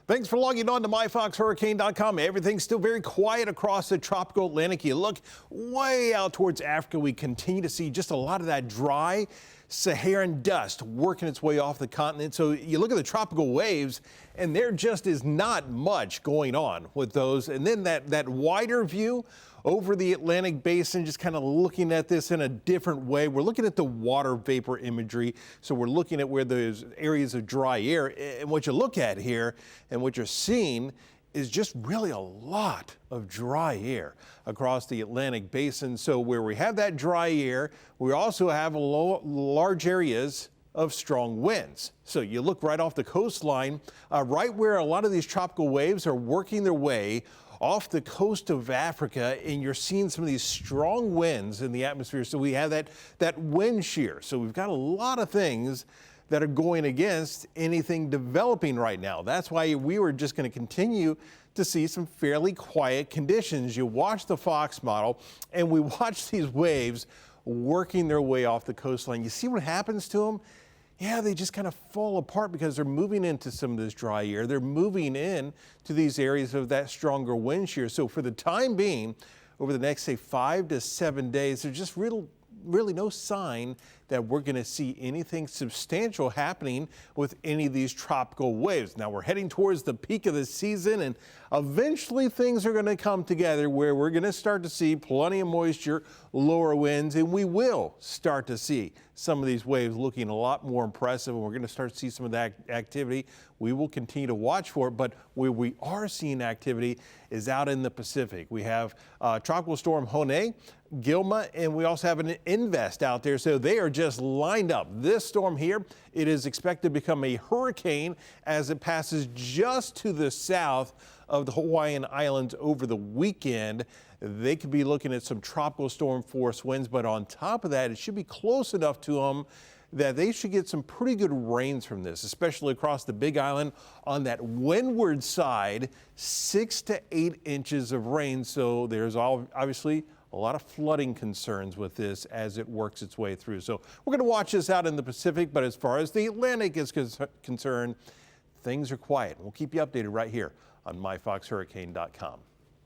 Thanks for logging on to myfoxhurricane.com. Everything's still very quiet across the tropical Atlantic. You look way out towards Africa, we continue to see just a lot of that dry Saharan dust working its way off the continent. So you look at the tropical waves and there just is not much going on with those. And then that wider view over the Atlantic basin, just kind of looking at this in a different way. We're looking at the water vapor imagery. So we're looking at where there's areas of dry air. And what you look at here and what you're seeing is just really a lot of dry air across the Atlantic basin. So where we have that dry air, we also have large areas of strong winds. So you look right off the coastline, right where a lot of these tropical waves are working their way off the coast of Africa, and you're seeing some of these strong winds in the atmosphere. So we have that wind shear. So we've got a lot of things that are going against anything developing right now. That's why we were just going to continue to see some fairly quiet conditions. You watch the Fox model and we watch these waves working their way off the coastline. You see what happens to them? Yeah, they just kind of fall apart because they're moving into some of this dry air. They're moving in to these areas of that stronger wind shear. So for the time being, over the next, say, 5 to 7 days, there's just really no sign that we're going to see anything substantial happening with any of these tropical waves. Now we're heading towards the peak of the season, and eventually things are going to come together where we're going to start to see plenty of moisture, lower winds, and we will start to see some of these waves looking a lot more impressive, and we're going to start to see some of that activity. We will continue to watch for it, but where we are seeing activity is out in the Pacific. We have Tropical Storm Hone, Gilma, and we also have an Invest out there. So they are just lined up. This storm here, it is expected to become a hurricane as it passes just to the south of the Hawaiian Islands over the weekend. They could be looking at some tropical storm force winds, but on top of that, it should be close enough to them that they should get some pretty good rains from this, especially across the Big Island on that windward side, 6 to 8 inches of rain. So there's obviously a lot of flooding concerns with this as it works its way through. So we're going to watch this out in the Pacific, but as far as the Atlantic is concerned, things are quiet. We'll keep you updated right here on myfoxhurricane.com.